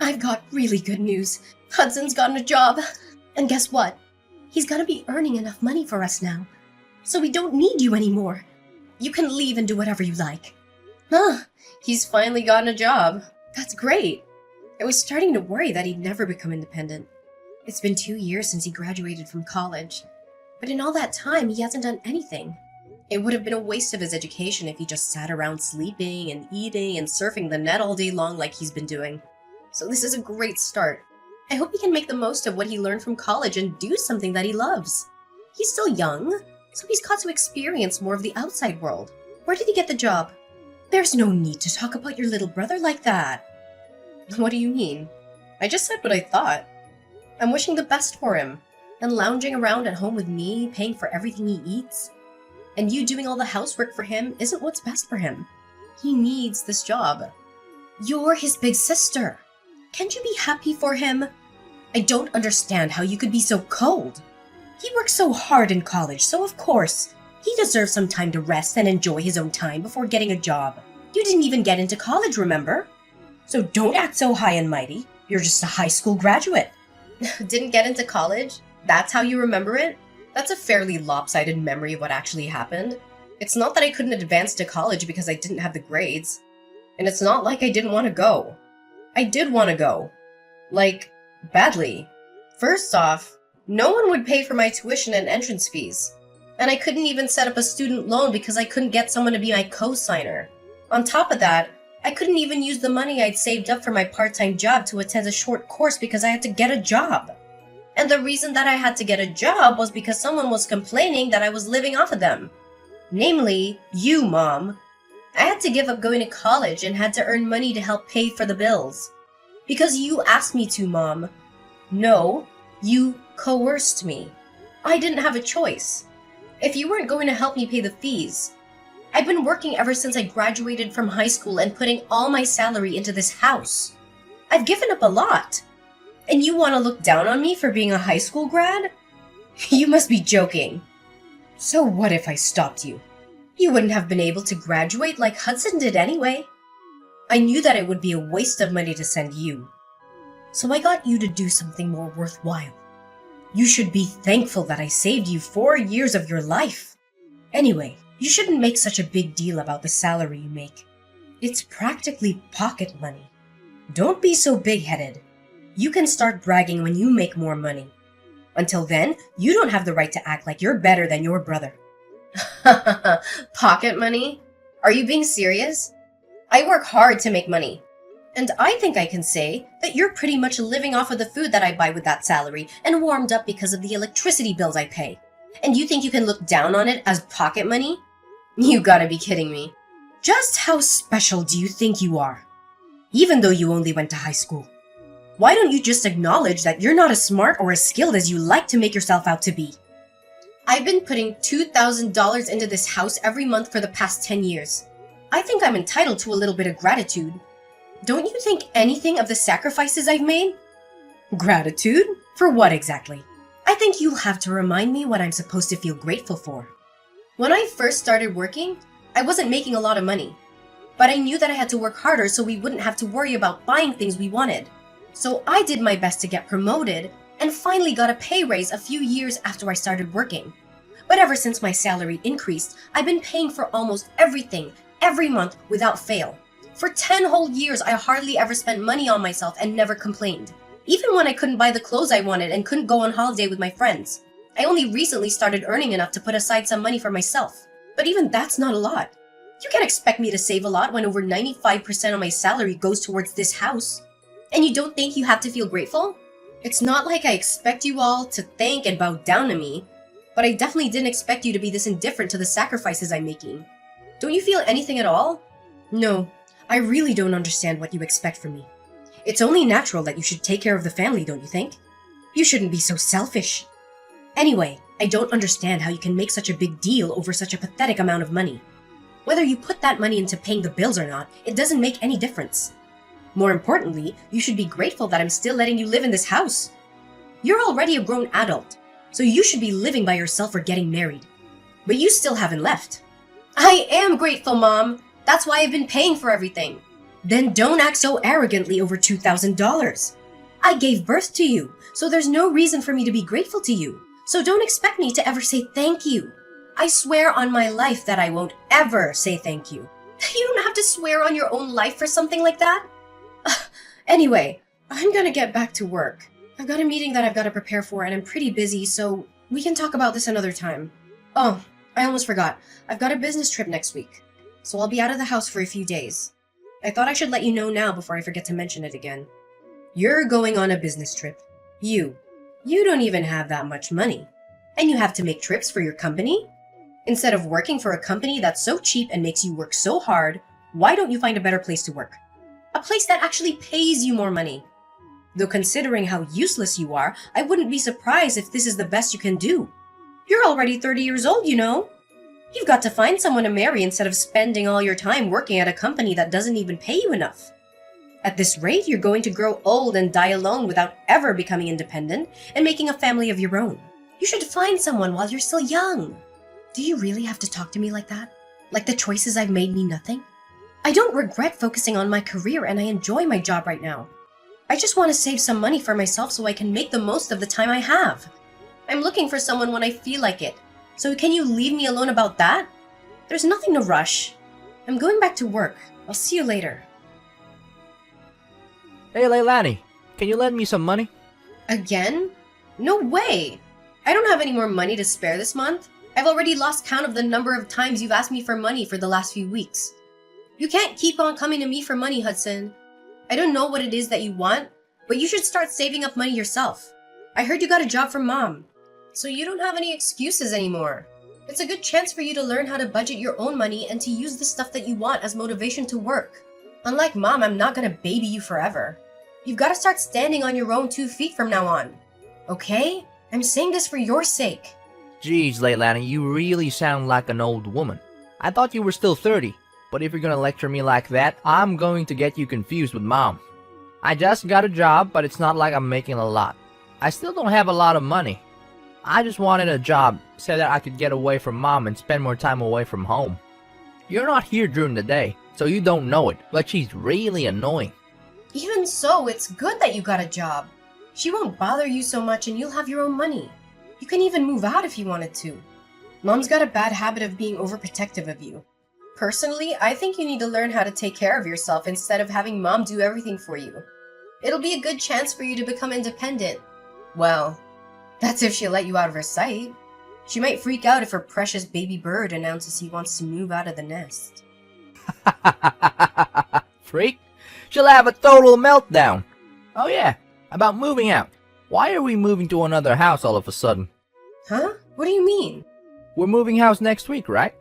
I've got really good news. Hudson's gotten a job. And guess what? He's gonna be earning enough money for us now. So we don't need you anymore. You can leave and do whatever you like. Huh, he's finally gotten a job. That's great. I was starting to worry that he'd never become independent. It's been 2 years since he graduated from college. But in all that time, he hasn't done anything. It would have been a waste of his education if he just sat around sleeping and eating and surfing the net all day long like he's been doing. So this is a great start. I hope he can make the most of what he learned from college and do something that he loves. He's still young, so he's got to experience more of the outside world. Where did he get the job? There's no need to talk about your little brother like that. What do you mean? I just said what I thought. I'm wishing the best for him, and lounging around at home with me, paying for everything he eats. And you doing all the housework for him isn't what's best for him. He needs this job. You're his big sister. Can't you be happy for him? I don't understand how you could be so cold. He worked so hard in college, so of course, he deserves some time to rest and enjoy his own time before getting a job. You didn't even get into college, remember? So don't act so high and mighty. You're just a high school graduate. Didn't get into college? That's how you remember it? That's a fairly lopsided memory of what actually happened. It's not that I couldn't advance to college because I didn't have the grades. And it's not like I didn't want to go. I did want to go. Like, badly. First off, no one would pay for my tuition and entrance fees. And I couldn't even set up a student loan because I couldn't get someone to be my co-signer. On top of that, I couldn't even use the money I'd saved up for my part-time job to attend a short course because I had to get a job. And the reason that I had to get a job was because someone was complaining that I was living off of them. Namely, you, Mom. I had to give up going to college and had to earn money to help pay for the bills. Because you asked me to, Mom. No, you coerced me. I didn't have a choice. If you weren't going to help me pay the fees, I've been working ever since I graduated from high school and putting all my salary into this house. I've given up a lot. And you want to look down on me for being a high school grad? You must be joking. So what if I stopped you? You wouldn't have been able to graduate like Hudson did anyway. I knew that it would be a waste of money to send you. So I got you to do something more worthwhile. You should be thankful that I saved you 4 years of your life. Anyway, you shouldn't make such a big deal about the salary you make. It's practically pocket money. Don't be so big-headed. You can start bragging when you make more money. Until then, you don't have the right to act like you're better than your brother. Pocket money? Are you being serious? I work hard to make money. And I think I can say that you're pretty much living off of the food that I buy with that salary and warmed up because of the electricity bills I pay. And you think you can look down on it as pocket money? You gotta be kidding me. Just how special do you think you are? Even though you only went to high school. Why don't you just acknowledge that you're not as smart or as skilled as you like to make yourself out to be? I've been putting $2,000 into this house every month for the past 10 years. I think I'm entitled to a little bit of gratitude. Don't you think anything of the sacrifices I've made? Gratitude? For what exactly? I think you'll have to remind me what I'm supposed to feel grateful for. When I first started working, I wasn't making a lot of money. But I knew that I had to work harder so we wouldn't have to worry about buying things we wanted. So I did my best to get promoted and finally got a pay raise a few years after I started working. But ever since my salary increased, I've been paying for almost everything, every month without fail. For 10 whole years, I hardly ever spent money on myself and never complained. Even when I couldn't buy the clothes I wanted and couldn't go on holiday with my friends. I only recently started earning enough to put aside some money for myself. But even that's not a lot. You can't expect me to save a lot when over 95% of my salary goes towards this house. And you don't think you have to feel grateful? It's not like I expect you all to thank and bow down to me, but I definitely didn't expect you to be this indifferent to the sacrifices I'm making. Don't you feel anything at all? No, I really don't understand what you expect from me. It's only natural that you should take care of the family, don't you think? You shouldn't be so selfish. Anyway, I don't understand how you can make such a big deal over such a pathetic amount of money. Whether you put that money into paying the bills or not, it doesn't make any difference. More importantly, you should be grateful that I'm still letting you live in this house. You're already a grown adult, so you should be living by yourself or getting married. But you still haven't left. I am grateful, Mom. That's why I've been paying for everything. Then don't act so arrogantly over $2,000. I gave birth to you, so there's no reason for me to be grateful to you. So don't expect me to ever say thank you. I swear on my life that I won't ever say thank you. You don't have to swear on your own life for something like that. Anyway, I'm gonna get back to work. I've got a meeting that I've got to prepare for and I'm pretty busy, so we can talk about this another time. Oh, I almost forgot. I've got a business trip next week, so I'll be out of the house for a few days. I thought I should let you know now before I forget to mention it again. You're going on a business trip. You don't even have that much money. And you have to make trips for your company? Instead of working for a company that's so cheap and makes you work so hard, why don't you find a better place to work? A place that actually pays you more money. Though considering how useless you are, I wouldn't be surprised if this is the best you can do. You're already 30 years old, you know. You've got to find someone to marry instead of spending all your time working at a company that doesn't even pay you enough. At this rate, you're going to grow old and die alone without ever becoming independent and making a family of your own. You should find someone while you're still young. Do you really have to talk to me like that? Like the choices I've made mean nothing? I don't regret focusing on my career and I enjoy my job right now. I just want to save some money for myself so I can make the most of the time I have. I'm looking for someone when I feel like it. So can you leave me alone about that? There's nothing to rush. I'm going back to work. I'll see you later. Hey Leilani, can you lend me some money? Again? No way! I don't have any more money to spare this month. I've already lost count of the number of times you've asked me for money for the last few weeks. You can't keep on coming to me for money, Hudson. I don't know what it is that you want, but you should start saving up money yourself. I heard you got a job from Mom, so you don't have any excuses anymore. It's a good chance for you to learn how to budget your own money and to use the stuff that you want as motivation to work. Unlike Mom, I'm not gonna baby you forever. You've got to start standing on your own 2 feet from now on. Okay? I'm saying this for your sake. Jeez, Leilani, you really sound like an old woman. I thought you were still 30, but if you're gonna lecture me like that, I'm going to get you confused with Mom. I just got a job, but it's not like I'm making a lot. I still don't have a lot of money. I just wanted a job so that I could get away from Mom and spend more time away from home. You're not here during the day, so you don't know it, but she's really annoying. Even so, it's good that you got a job. She won't bother you so much and you'll have your own money. You can even move out if you wanted to. Mom's got a bad habit of being overprotective of you. Personally, I think you need to learn how to take care of yourself instead of having Mom do everything for you. It'll be a good chance for you to become independent. Well, that's if she'll let you out of her sight. She might freak out if her precious baby bird announces he wants to move out of the nest. Freak? She'll have a total meltdown. Oh yeah, about moving out. Why are we moving to another house all of a sudden? Huh? What do you mean? We're moving house next week, right?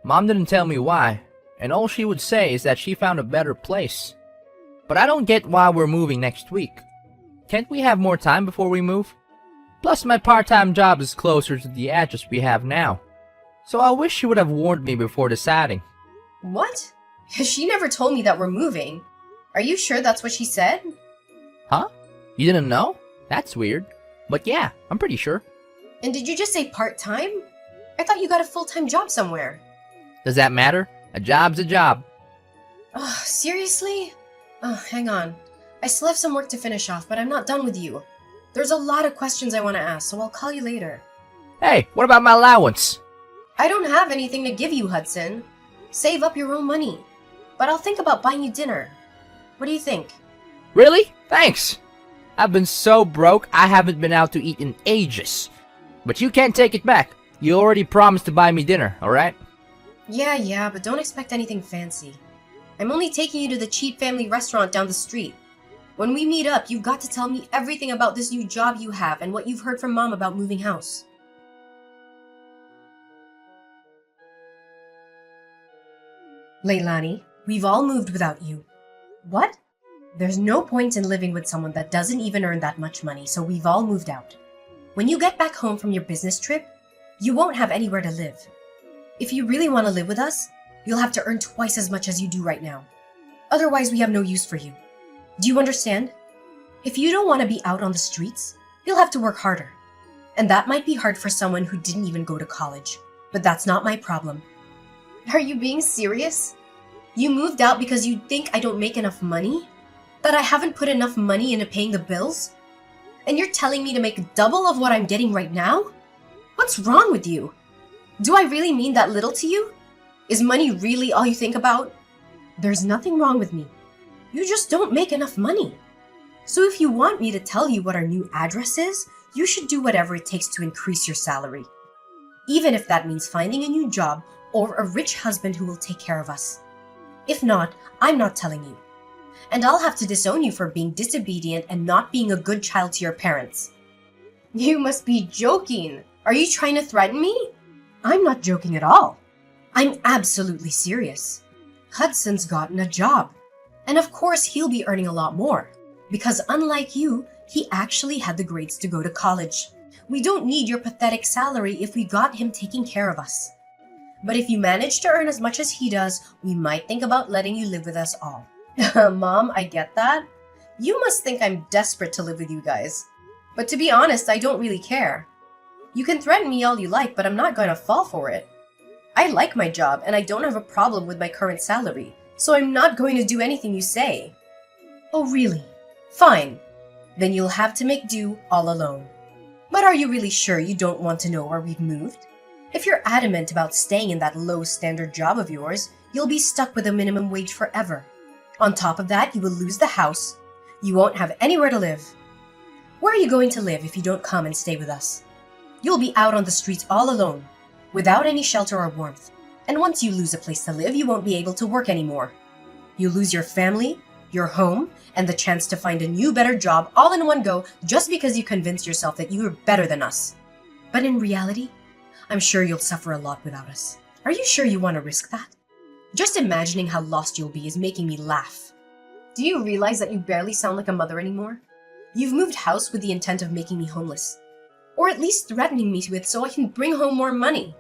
Mom didn't tell me why, and all she would say is that she found a better place. But I don't get why we're moving next week. Can't we have more time before we move? Plus my part-time job is closer to the address we have now. So I wish she would have warned me before deciding. What? She never told me that we're moving. Are you sure that's what she said? Huh? You didn't know? That's weird. But yeah, I'm pretty sure. And did you just say part-time? I thought you got a full-time job somewhere. Does that matter? A job's a job. Oh, seriously? Oh, hang on. I still have some work to finish off, but I'm not done with you. There's a lot of questions I want to ask, so I'll call you later. Hey, what about my allowance? I don't have anything to give you, Hudson. Save up your own money. But I'll think about buying you dinner. What do you think? Really? Thanks. I've been so broke, I haven't been out to eat in ages. But you can't take it back. You already promised to buy me dinner, alright? Yeah, but don't expect anything fancy. I'm only taking you to the cheap family restaurant down the street. When we meet up, you've got to tell me everything about this new job you have and what you've heard from Mom about moving house. Leilani, we've all moved without you. What? There's no point in living with someone that doesn't even earn that much money, so we've all moved out. When you get back home from your business trip, you won't have anywhere to live. If you really want to live with us, you'll have to earn twice as much as you do right now. Otherwise, we have no use for you. Do you understand? If you don't want to be out on the streets, you'll have to work harder. And that might be hard for someone who didn't even go to college, but that's not my problem. Are you being serious? You moved out because you think I don't make enough money? That I haven't put enough money into paying the bills? And you're telling me to make double of what I'm getting right now? What's wrong with you? Do I really mean that little to you? Is money really all you think about? There's nothing wrong with me. You just don't make enough money. So if you want me to tell you what our new address is, you should do whatever it takes to increase your salary. Even if that means finding a new job or a rich husband who will take care of us. If not, I'm not telling you. And I'll have to disown you for being disobedient and not being a good child to your parents. You must be joking. Are you trying to threaten me? I'm not joking at all. I'm absolutely serious. Hudson's gotten a job. And of course he'll be earning a lot more. Because unlike you, he actually had the grades to go to college. We don't need your pathetic salary if we got him taking care of us. But if you manage to earn as much as he does, we might think about letting you live with us all. Mom, I get that. You must think I'm desperate to live with you guys. But to be honest, I don't really care. You can threaten me all you like, but I'm not going to fall for it. I like my job, and I don't have a problem with my current salary, so I'm not going to do anything you say. Oh, really? Fine. Then you'll have to make do all alone. But are you really sure you don't want to know where we've moved? If you're adamant about staying in that low-standard job of yours, you'll be stuck with a minimum wage forever. On top of that, you will lose the house. You won't have anywhere to live. Where are you going to live if you don't come and stay with us? You'll be out on the streets all alone, without any shelter or warmth. And once you lose a place to live, you won't be able to work anymore. You lose your family, your home, and the chance to find a new, better job all in one go just because you convinced yourself that you were better than us. But in reality, I'm sure you'll suffer a lot without us. Are you sure you want to risk that? Just imagining how lost you'll be is making me laugh. Do you realize that you barely sound like a mother anymore? You've moved house with the intent of making me homeless. Or at least threatening me with so I can bring home more money.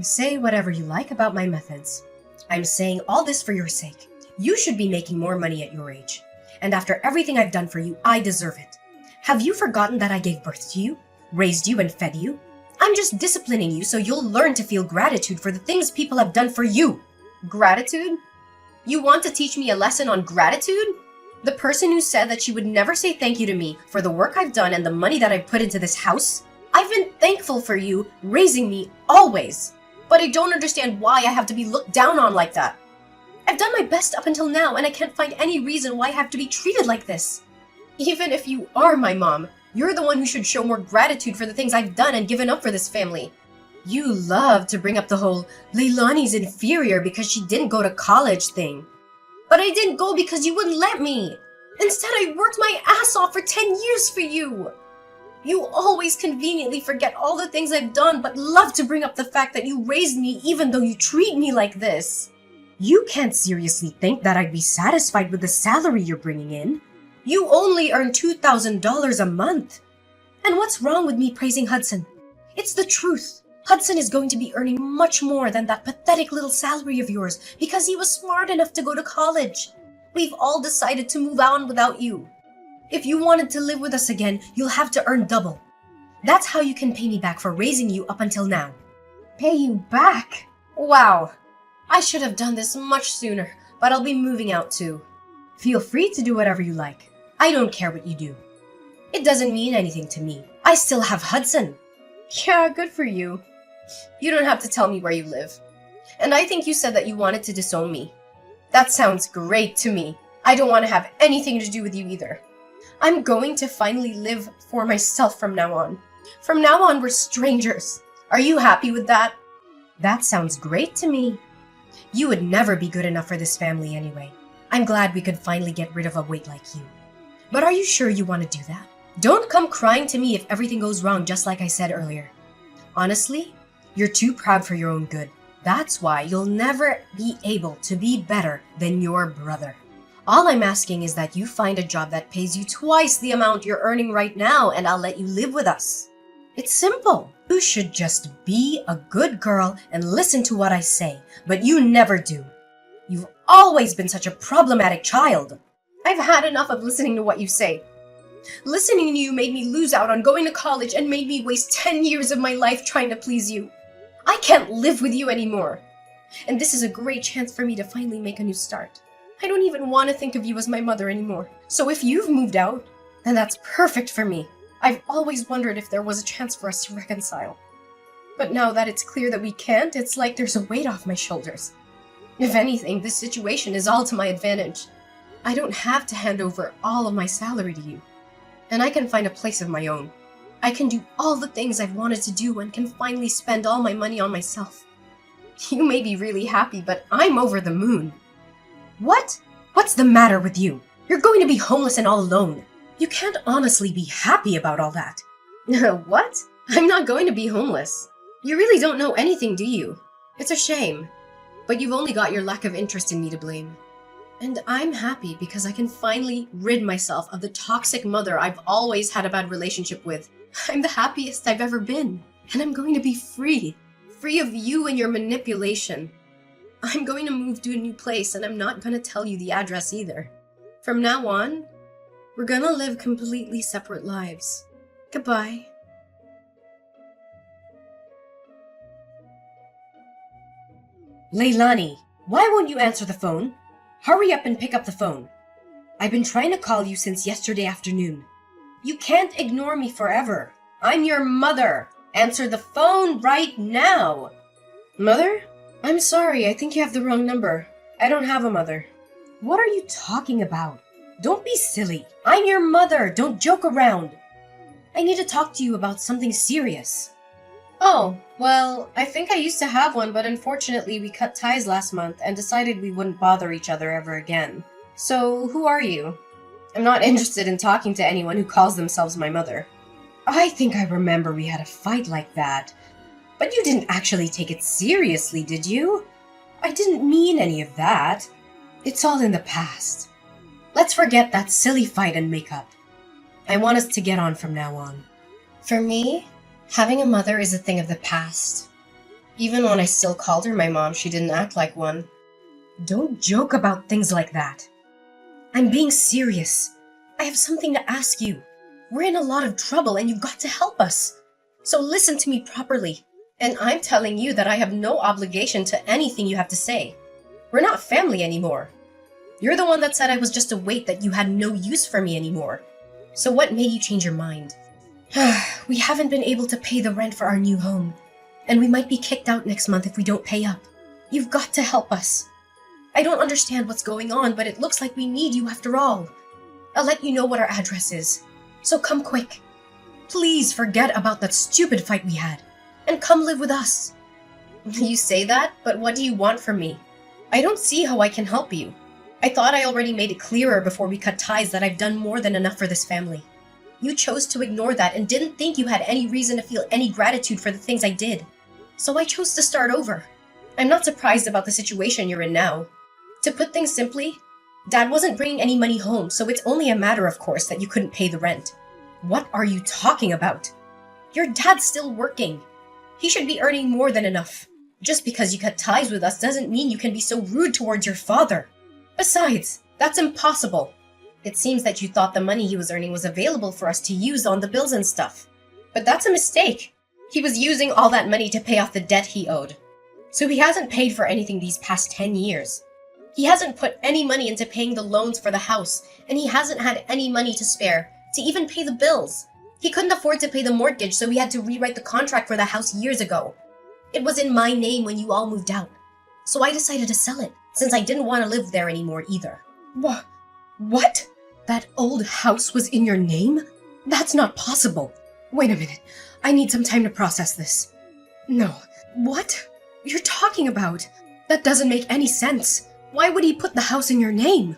Say whatever you like about my methods. I'm saying all this for your sake. You should be making more money at your age. And after everything I've done for you, I deserve it. Have you forgotten that I gave birth to you, raised you, and fed you? I'm just disciplining you so you'll learn to feel gratitude for the things people have done for you. Gratitude? You want to teach me a lesson on gratitude? The person who said that she would never say thank you to me for the work I've done and the money that I've put into this house? I've been thankful for you raising me always. But I don't understand why I have to be looked down on like that. I've done my best up until now and I can't find any reason why I have to be treated like this. Even if you are my mom, you're the one who should show more gratitude for the things I've done and given up for this family. You love to bring up the whole Leilani's inferior because she didn't go to college thing. But I didn't go because you wouldn't let me. Instead, I worked my ass off for 10 years for you. You always conveniently forget all the things I've done but love to bring up the fact that you raised me even though you treat me like this. You can't seriously think that I'd be satisfied with the salary you're bringing in. You only earn $2,000 a month. And what's wrong with me praising Hudson? It's the truth. Hudson is going to be earning much more than that pathetic little salary of yours because he was smart enough to go to college. We've all decided to move on without you. If you wanted to live with us again, you'll have to earn double. That's how you can pay me back for raising you up until now. Pay you back? Wow. I should have done this much sooner, but I'll be moving out too. Feel free to do whatever you like. I don't care what you do. It doesn't mean anything to me. I still have Hudson. Yeah, good for you. You don't have to tell me where you live. And I think you said that you wanted to disown me. That sounds great to me. I don't want to have anything to do with you either. I'm going to finally live for myself from now on. From now on, we're strangers. Are you happy with that? That sounds great to me. You would never be good enough for this family anyway. I'm glad we could finally get rid of a weight like you. But are you sure you want to do that? Don't come crying to me if everything goes wrong, just like I said earlier. Honestly, you're too proud for your own good. That's why you'll never be able to be better than your brother. All I'm asking is that you find a job that pays you twice the amount you're earning right now, and I'll let you live with us. It's simple. You should just be a good girl and listen to what I say, but you never do. You've always been such a problematic child. I've had enough of listening to what you say. Listening to you made me lose out on going to college and made me waste 10 years of my life trying to please you. I can't live with you anymore. And this is a great chance for me to finally make a new start. I don't even want to think of you as my mother anymore. So if you've moved out, then that's perfect for me. I've always wondered if there was a chance for us to reconcile. But now that it's clear that we can't, it's like there's a weight off my shoulders. If anything, this situation is all to my advantage. I don't have to hand over all of my salary to you. And I can find a place of my own. I can do all the things I've wanted to do and can finally spend all my money on myself. You may be really happy, but I'm over the moon. What? What's the matter with you? You're going to be homeless and all alone. You can't honestly be happy about all that. What? I'm not going to be homeless. You really don't know anything, do you? It's a shame. But you've only got your lack of interest in me to blame. And I'm happy because I can finally rid myself of the toxic mother I've always had a bad relationship with. I'm the happiest I've ever been. And I'm going to be free. Free of you and your manipulation. I'm going to move to a new place and I'm not going to tell you the address either. From now on, we're gonna live completely separate lives. Goodbye. Leilani, why won't you answer the phone? Hurry up and pick up the phone. I've been trying to call you since yesterday afternoon. You can't ignore me forever. I'm your mother. Answer the phone right now. Mother? I'm sorry, I think you have the wrong number. I don't have a mother. What are you talking about? Don't be silly. I'm your mother. Don't joke around. I need to talk to you about something serious. Oh, well, I think I used to have one, but unfortunately we cut ties last month and decided we wouldn't bother each other ever again. So, who are you? I'm not interested in talking to anyone who calls themselves my mother. I think I remember we had a fight like that. But you didn't actually take it seriously, did you? I didn't mean any of that. It's all in the past. Let's forget that silly fight and make up. I want us to get on from now on. For me, having a mother is a thing of the past. Even when I still called her my mom, she didn't act like one. Don't joke about things like that. I'm being serious. I have something to ask you. We're in a lot of trouble and you've got to help us. So listen to me properly. And I'm telling you that I have no obligation to anything you have to say. We're not family anymore. You're the one that said I was just a weight, that you had no use for me anymore. So what made you change your mind? We haven't been able to pay the rent for our new home. And we might be kicked out next month if we don't pay up. You've got to help us. I don't understand what's going on, but it looks like we need you after all. I'll let you know what our address is. So come quick. Please forget about that stupid fight we had. And come live with us. You say that, but what do you want from me? I don't see how I can help you. I thought I already made it clearer before we cut ties that I've done more than enough for this family. You chose to ignore that and didn't think you had any reason to feel any gratitude for the things I did. So I chose to start over. I'm not surprised about the situation you're in now. To put things simply, Dad wasn't bringing any money home, so it's only a matter of course that you couldn't pay the rent. What are you talking about? Your dad's still working. He should be earning more than enough. Just because you cut ties with us doesn't mean you can be so rude towards your father. Besides, that's impossible. It seems that you thought the money he was earning was available for us to use on the bills and stuff. But that's a mistake. He was using all that money to pay off the debt he owed. So he hasn't paid for anything these past 10 years. He hasn't put any money into paying the loans for the house, and he hasn't had any money to spare to even pay the bills. He couldn't afford to pay the mortgage, so he had to rewrite the contract for the house years ago. It was in my name when you all moved out. So I decided to sell it, since I didn't want to live there anymore either. What? That old house was in your name? That's not possible. Wait a minute. I need some time to process this. No. What? You're talking about? That doesn't make any sense. Why would he put the house in your name?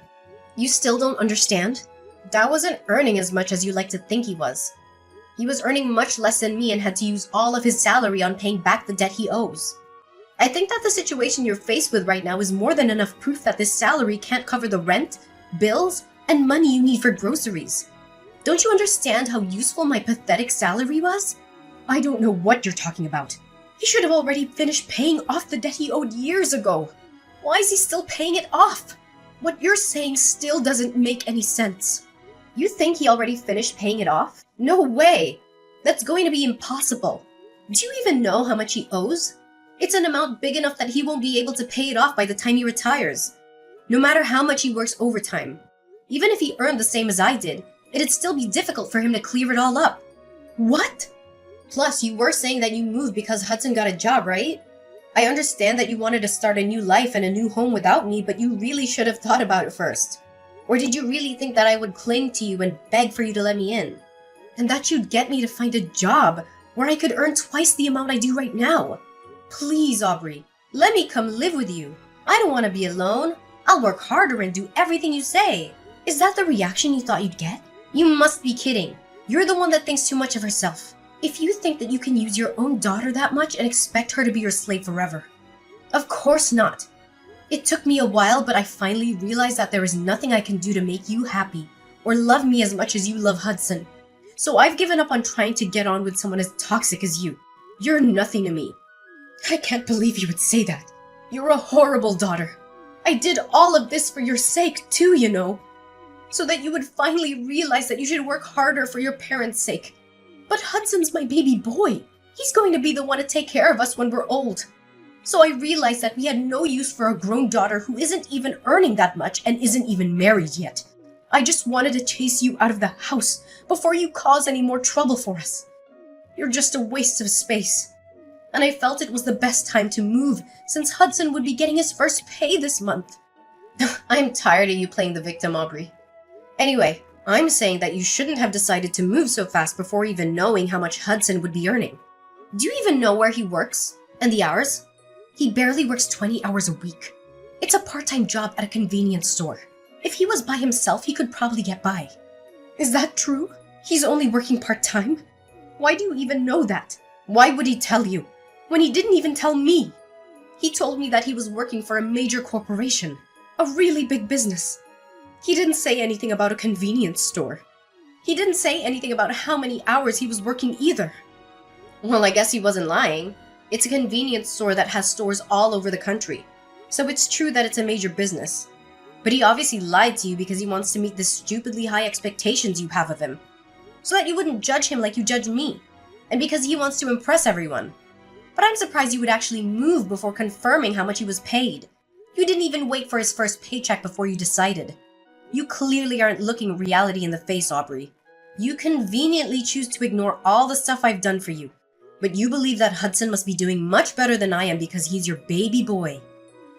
You still don't understand? Dad wasn't earning as much as you like to think he was. He was earning much less than me and had to use all of his salary on paying back the debt he owes. I think that the situation you're faced with right now is more than enough proof that this salary can't cover the rent, bills, and money you need for groceries. Don't you understand how useful my pathetic salary was? I don't know what you're talking about. He should have already finished paying off the debt he owed years ago. Why is he still paying it off? What you're saying still doesn't make any sense. You think he already finished paying it off? No way! That's going to be impossible. Do you even know how much he owes? It's an amount big enough that he won't be able to pay it off by the time he retires. No matter how much he works overtime. Even if he earned the same as I did, it'd still be difficult for him to clear it all up. What? Plus, you were saying that you moved because Hudson got a job, right? I understand that you wanted to start a new life and a new home without me, but you really should have thought about it first. Or did you really think that I would cling to you and beg for you to let me in? And that you'd get me to find a job where I could earn twice the amount I do right now? Please, Aubrey, let me come live with you. I don't want to be alone. I'll work harder and do everything you say. Is that the reaction you thought you'd get? You must be kidding. You're the one that thinks too much of herself. If you think that you can use your own daughter that much and expect her to be your slave forever. Of course not. It took me a while, but I finally realized that there is nothing I can do to make you happy or love me as much as you love Hudson. So I've given up on trying to get on with someone as toxic as you. You're nothing to me. I can't believe you would say that. You're a horrible daughter. I did all of this for your sake too, you know. So that you would finally realize that you should work harder for your parents' sake. But Hudson's my baby boy. He's going to be the one to take care of us when we're old. So I realized that we had no use for a grown daughter who isn't even earning that much and isn't even married yet. I just wanted to chase you out of the house before you cause any more trouble for us. You're just a waste of space. And I felt it was the best time to move since Hudson would be getting his first pay this month. I'm tired of you playing the victim, Aubrey. Anyway, I'm saying that you shouldn't have decided to move so fast before even knowing how much Hudson would be earning. Do you even know where he works? And the hours? He barely works 20 hours a week. It's a part-time job at a convenience store. If he was by himself, he could probably get by. Is that true? He's only working part-time? Why do you even know that? Why would he tell you? When he didn't even tell me. He told me that he was working for a major corporation. A really big business. He didn't say anything about a convenience store. He didn't say anything about how many hours he was working either. Well, I guess he wasn't lying. It's a convenience store that has stores all over the country. So it's true that it's a major business. But he obviously lied to you because he wants to meet the stupidly high expectations you have of him. So that you wouldn't judge him like you judge me. And because he wants to impress everyone. But I'm surprised you would actually move before confirming how much he was paid. You didn't even wait for his first paycheck before you decided. You clearly aren't looking reality in the face, Aubrey. You conveniently choose to ignore all the stuff I've done for you. But you believe that Hudson must be doing much better than I am because he's your baby boy.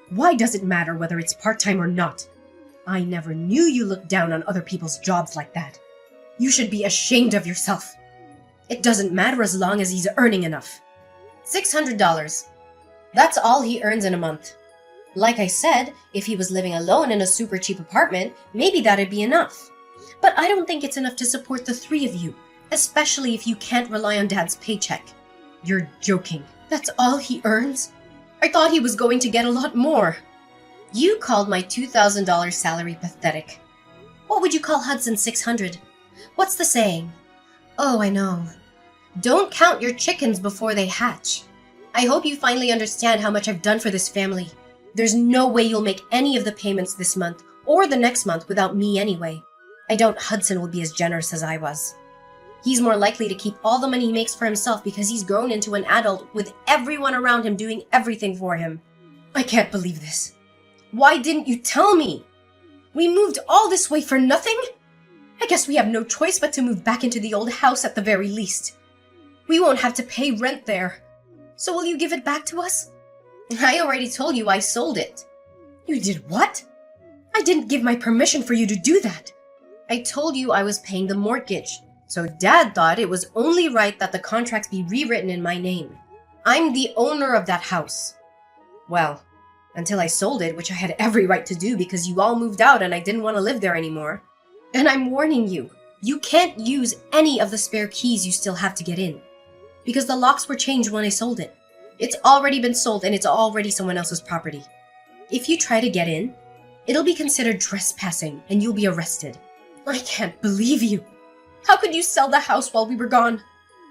Why does it matter whether it's part-time or not? I never knew you looked down on other people's jobs like that. You should be ashamed of yourself. It doesn't matter as long as he's earning enough. $600. That's all he earns in a month. Like I said, if he was living alone in a super cheap apartment, maybe that'd be enough. But I don't think it's enough to support the three of you, especially if you can't rely on Dad's paycheck. You're joking. That's all he earns? I thought he was going to get a lot more. You called my $2,000 salary pathetic. What would you call Hudson's $600? What's the saying? Oh, I know. Don't count your chickens before they hatch. I hope you finally understand how much I've done for this family. There's no way you'll make any of the payments this month or the next month without me anyway. I doubt Hudson will be as generous as I was. He's more likely to keep all the money he makes for himself because he's grown into an adult with everyone around him doing everything for him. I can't believe this. Why didn't you tell me? We moved all this way for nothing? I guess we have no choice but to move back into the old house at the very least. We won't have to pay rent there. So will you give it back to us? I already told you I sold it. You did what? I didn't give my permission for you to do that. I told you I was paying the mortgage. So Dad thought it was only right that the contracts be rewritten in my name. I'm the owner of that house. Well, until I sold it, which I had every right to do because you all moved out and I didn't want to live there anymore. And I'm warning you, you can't use any of the spare keys you still have to get in. Because the locks were changed when I sold it. It's already been sold and it's already someone else's property. If you try to get in, it'll be considered trespassing and you'll be arrested. I can't believe you. How could you sell the house while we were gone?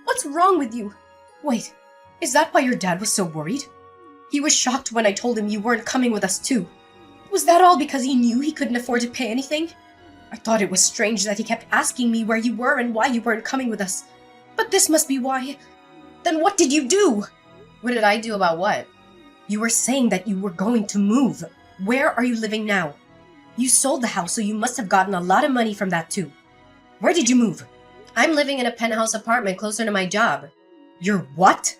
What's wrong with you? Wait, is that why your dad was so worried? He was shocked when I told him you weren't coming with us too. Was that all because he knew he couldn't afford to pay anything? I thought it was strange that he kept asking me where you were and why you weren't coming with us. But this must be why. Then what did you do? What did I do about what? You were saying that you were going to move. Where are you living now? You sold the house, so you must have gotten a lot of money from that too. Where did you move? I'm living in a penthouse apartment closer to my job. You're what?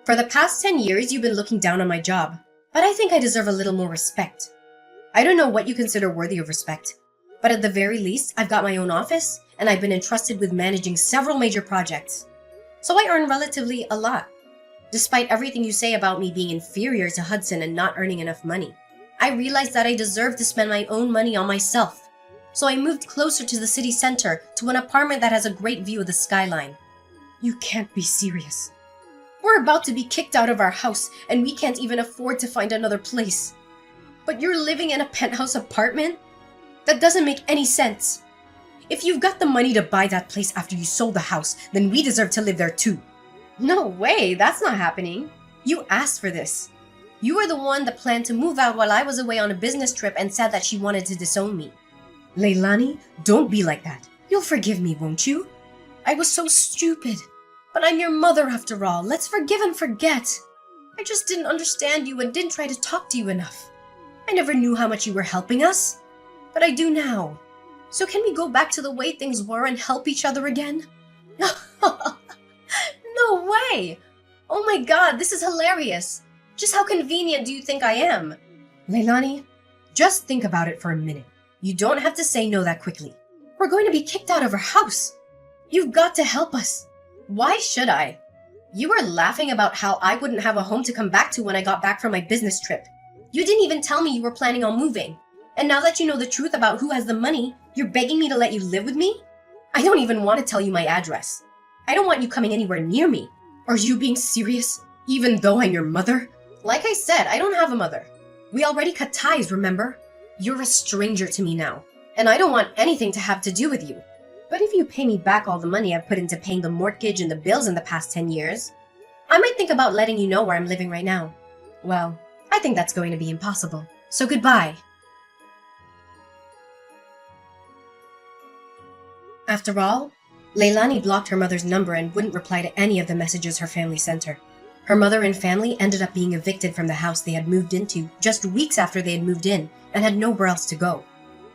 For the past 10 years, you've been looking down on my job, but I think I deserve a little more respect. I don't know what you consider worthy of respect, but at the very least, I've got my own office, and I've been entrusted with managing several major projects. So I earn relatively a lot. Despite everything you say about me being inferior to Hudson and not earning enough money, I realized that I deserve to spend my own money on myself. So I moved closer to the city center to an apartment that has a great view of the skyline. You can't be serious. We're about to be kicked out of our house, and we can't even afford to find another place. But you're living in a penthouse apartment? That doesn't make any sense. If you've got the money to buy that place after you sold the house, then we deserve to live there too. No way, that's not happening. You asked for this. You were the one that planned to move out while I was away on a business trip and said that she wanted to disown me. Leilani, don't be like that. You'll forgive me, won't you? I was so stupid. But I'm your mother after all. Let's forgive and forget. I just didn't understand you and didn't try to talk to you enough. I never knew how much you were helping us. But I do now. So can we go back to the way things were and help each other again? No way! Oh my god, this is hilarious. Just how convenient do you think I am? Leilani, just think about it for a minute. You don't have to say no that quickly. We're going to be kicked out of our house. You've got to help us. Why should I? You were laughing about how I wouldn't have a home to come back to when I got back from my business trip. You didn't even tell me you were planning on moving. And now that you know the truth about who has the money, you're begging me to let you live with me? I don't even want to tell you my address. I don't want you coming anywhere near me. Are you being serious? Even though I'm your mother? Like I said, I don't have a mother. We already cut ties, remember? You're a stranger to me now, and I don't want anything to have to do with you. But if you pay me back all the money I've put into paying the mortgage and the bills in the past 10 years, I might think about letting you know where I'm living right now. Well, I think that's going to be impossible. So goodbye. After all, Leilani blocked her mother's number and wouldn't reply to any of the messages her family sent her. Her mother and family ended up being evicted from the house they had moved into just weeks after they had moved in and had nowhere else to go.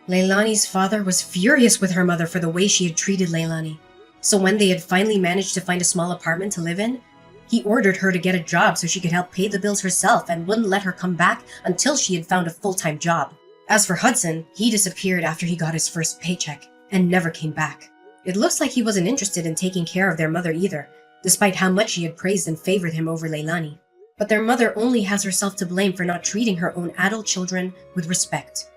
Leilani's father was furious with her mother for the way she had treated Leilani. So when they had finally managed to find a small apartment to live in, he ordered her to get a job so she could help pay the bills herself and wouldn't let her come back until she had found a full-time job. As for Hudson, he disappeared after he got his first paycheck and never came back. It looks like he wasn't interested in taking care of their mother either, despite how much she had praised and favored him over Leilani. But their mother only has herself to blame for not treating her own adult children with respect.